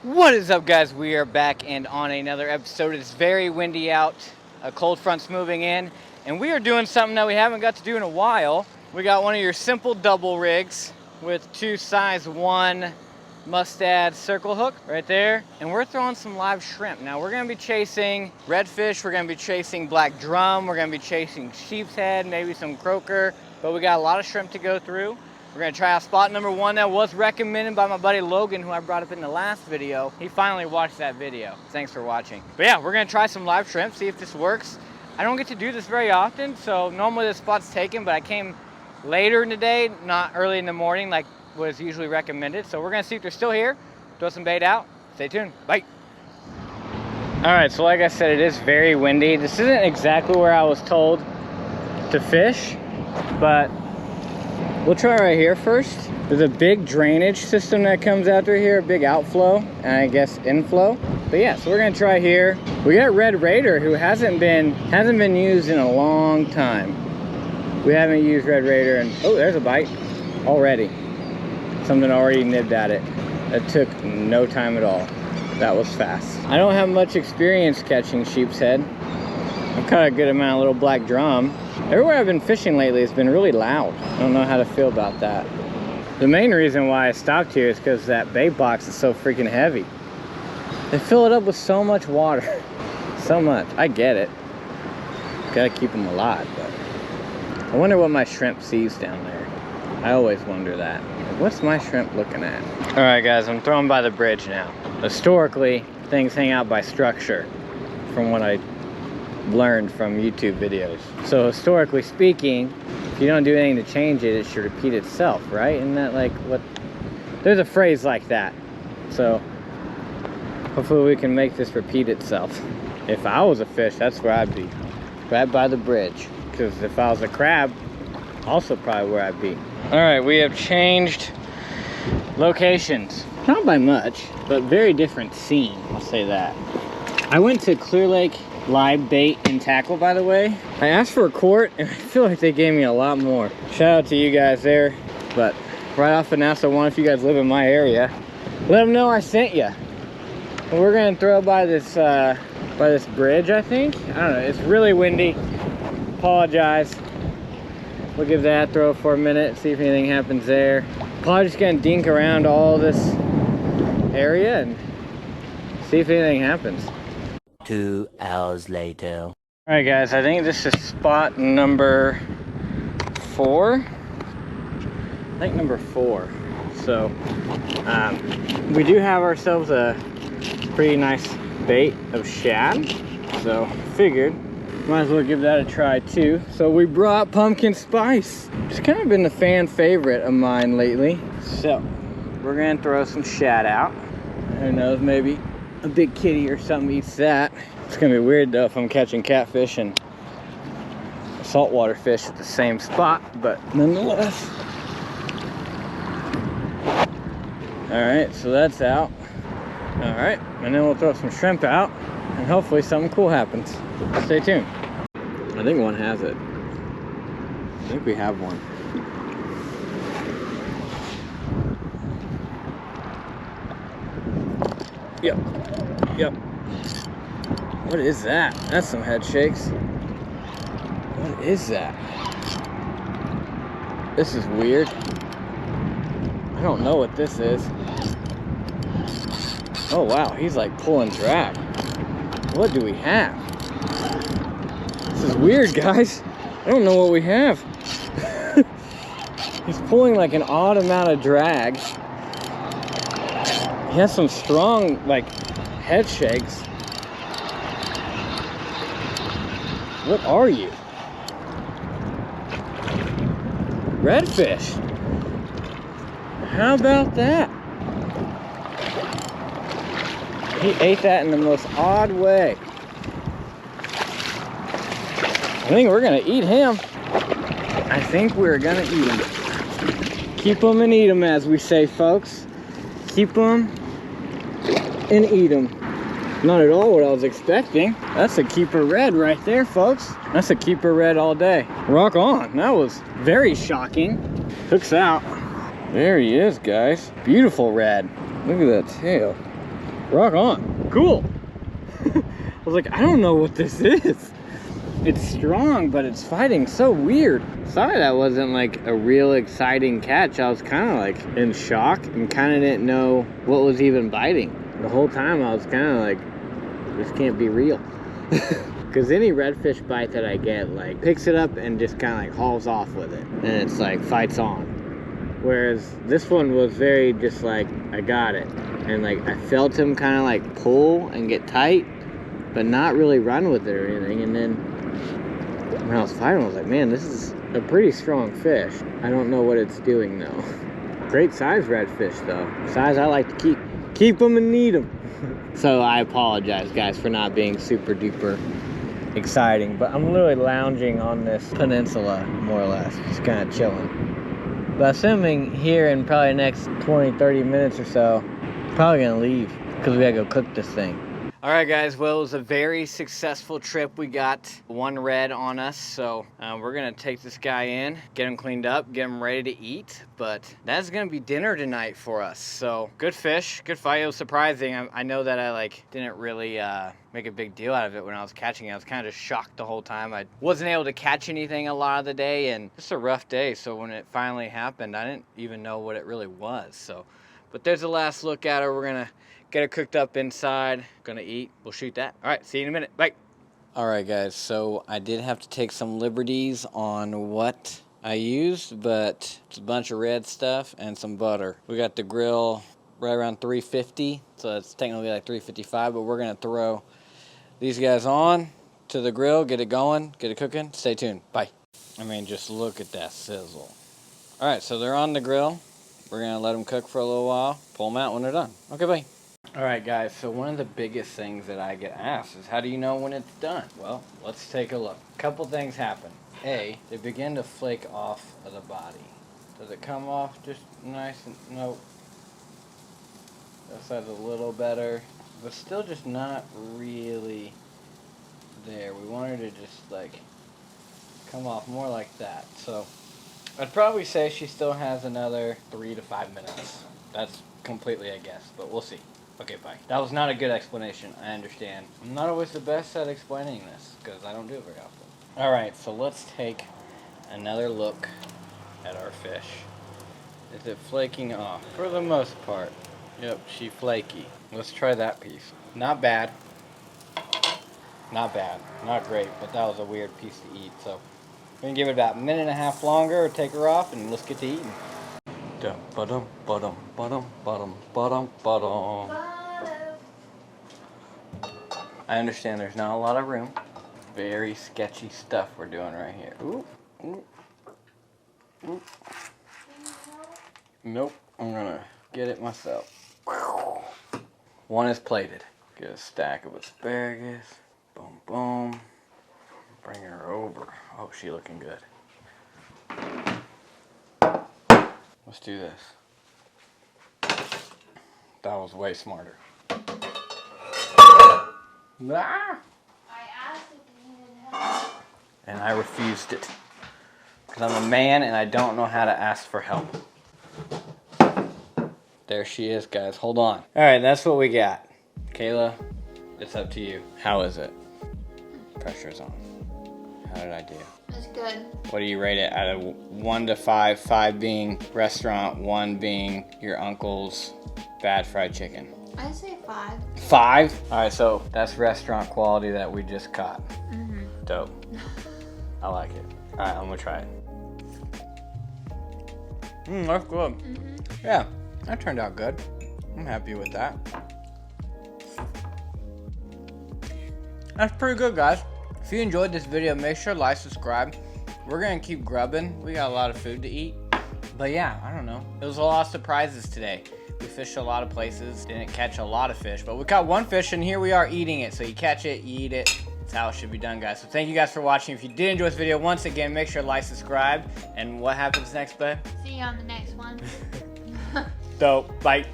What is up, guys? We are back and on another episode. It's very windy out, a cold front's moving in, and we are doing something that we haven't got to do in a while. We got one of your simple double rigs with two size 1 mustad circle hook right there, and we're throwing some live shrimp. Now we're going to be chasing redfish, we're going to be chasing black drum, we're going to be chasing sheep's head, maybe some croaker, but we got a lot of shrimp to go through. We're gonna try out spot number 1 that was recommended by my buddy Logan, who I brought up in the last video. He finally watched that video. Thanks for watching. But yeah, we're gonna try some live shrimp, see if this works. I don't get to do this very often, so normally the spot's taken, but I came later in the day, not early in the morning like was usually recommended. So we're gonna see if they're still here, throw some bait out. Stay tuned, bye. All right, so like I said, it is very windy. This isn't exactly where I was told to fish, but we'll try right here first. There's a big drainage system that comes out through here, a big outflow, and I guess inflow. But yeah, so we're gonna try here. We got Red Raider, who hasn't been used in a long time. We haven't used Red Raider, and oh, there's a bite already. Something already nibbed at it. That took no time at all. That was fast. I don't have much experience catching sheep's head. I've caught a good amount of little black drum. Everywhere I've been fishing lately, it's been really loud. I don't know how to feel about that. The main reason why I stopped here is because that bait box is so freaking heavy. They fill it up with so much water. So much. I get it. Gotta keep them alive, but I wonder what my shrimp sees down there. I always wonder that. What's my shrimp looking at? All right, guys, I'm throwing by the bridge now. Historically, things hang out by structure, from what I learned from YouTube videos. So historically speaking, if you don't do anything to change it, it should repeat itself, right? Isn't that like what, there's a phrase like that. So hopefully we can make this repeat itself. If I was a fish, that's where I'd be, right by the bridge. Because if I was a crab, also probably where I'd be. All right, we have changed locations. Not by much, but very different scene, I'll say that. I went to Clear Lake Live Bait and Tackle, by the way. I asked for a quart, and I feel like they gave me a lot more. Shout out to you guys there. But right off of NASA 1, if you guys live in my area, let them know I sent you. We're gonna throw by this bridge, I think. I don't know, it's really windy. Apologize. We'll give that a throw for a minute, see if anything happens there. Probably just gonna dink around all this area and see if anything happens. 2 hours later. All right, guys, I think this is spot number 4. I think number 4. So we do have ourselves a pretty nice bait of shad. So figured might as well give that a try too. So we brought pumpkin spice. It's kind of been the fan favorite of mine lately. So we're gonna throw some shad out. Who knows, maybe a big kitty or something eats that. It's gonna be weird though if I'm catching catfish and saltwater fish at the same spot, but nonetheless. All right, so that's out. All right, and then we'll throw some shrimp out and hopefully something cool happens. Stay tuned. I think one has it. I think we have one. Yep. What is that? That's some head shakes. What is that? This is weird. I don't know what this is. Oh wow, he's like pulling drag. What do we have? This is weird, guys. I don't know what we have. He's pulling like an odd amount of drag. He has some strong, like, head shakes. What are you? Redfish. How about that? He ate that in the most odd way. I think we're gonna eat him. I think we're gonna eat him. Keep them and eat them, as we say, folks. Keep them and eat them. Not at all what I was expecting. That's a keeper red right there, folks. That's a keeper red all day. Rock on. That was very shocking. Hooks out. There he is, guys. Beautiful red. Look at that tail. Rock on. Cool. I was like, I don't know what this is. It's strong, but it's fighting so weird. Sorry that wasn't like a real exciting catch. I was kind of like in shock and kind of didn't know what was even biting. The whole time I was kind of like, this can't be real. Because any redfish bite that I get, like, picks it up and just kind of like hauls off with it. And it's like, fights on. Whereas this one was very just like, I got it. And like, I felt him kind of like pull and get tight, but not really run with it or anything. And then when I was fighting, I was like, man, this is a pretty strong fish. I don't know what it's doing though. Great size redfish though. Size I like to keep. Keep them and need them. So I apologize guys for not being super duper exciting, but I'm literally lounging on this peninsula more or less, just kind of chilling. But assuming here in probably the next 20-30 minutes or so, probably gonna leave because we gotta go cook this thing. All right guys, well, it was a very successful trip. We got one red on us, so we're gonna take this guy in, get him cleaned up, get him ready to eat, but that's gonna be dinner tonight for us. So good fish, good fight. It was surprising. I know that I like didn't really make a big deal out of it when I was catching it. I was kind of just shocked the whole time. I wasn't able to catch anything a lot of the day, and just a rough day. So when it finally happened, I didn't even know what it really was. So, but there's a last look at her. We're gonna get it cooked up inside, gonna eat, we'll shoot that. All right, see you in a minute, bye. All right guys, so I did have to take some liberties on what I used, but it's a bunch of red stuff and some butter. We got the grill right around 350, so it's technically like 355, but we're gonna throw these guys on to the grill, get it going, get it cooking. Stay tuned, bye. I mean, just look at that sizzle. All right, so they're on the grill. We're gonna let them cook for a little while, pull them out when they're done. Okay, bye. All right, guys, so one of the biggest things that I get asked is, how do you know when it's done? Well, let's take a look. A couple things happen. A, they begin to flake off of the body. Does it come off just nice and, nope. That side's a little better, but still just not really there. We want her to just, like, come off more like that. So I'd probably say she still has another 3 to 5 minutes. That's completely a guess, but we'll see. Okay, bye. That was not a good explanation, I understand. I'm not always the best at explaining this, because I don't do it very often. Alright, so let's take another look at our fish. Is it flaking off? For the most part. Yep, she's flaky. Let's try that piece. Not bad. Not bad. Not great, but that was a weird piece to eat, so we're going to give it about a minute and a half longer, take her off, and let's get to eating. I understand there's not a lot of room. Very sketchy stuff we're doing right here. Ooh, ooh, ooh. Nope, I'm gonna get it myself. One is plated. Get a stack of asparagus. Boom, boom. Bring her over. Oh, she looking good. Let's do this. That was way smarter. Ah! I asked if you needed help. And I refused it. Because I'm a man and I don't know how to ask for help. There she is, guys. Hold on. Alright, that's what we got. Kayla, it's up to you. How is it? Pressure's on. How did I do? It's good. What do you rate it out of 1 to 5? 5 being restaurant, 1 being your uncle's bad fried chicken. I say 5. 5? Alright, so that's restaurant quality that we just caught. Mm-hmm. Dope. I like it. Alright, I'm gonna try it. That's good. Mm-hmm. Yeah, that turned out good. I'm happy with that. That's pretty good, guys. If you enjoyed this video, make sure to like, subscribe. We're gonna keep grubbing. We got a lot of food to eat. But yeah, I don't know. It was a lot of surprises today. We fished a lot of places, didn't catch a lot of fish, but we caught one fish and here we are eating it. So you catch it, you eat it. That's how it should be done, guys. So thank you guys for watching. If you did enjoy this video, once again, make sure to like, subscribe. And what happens next, babe? See you on the next one. Dope. Bye.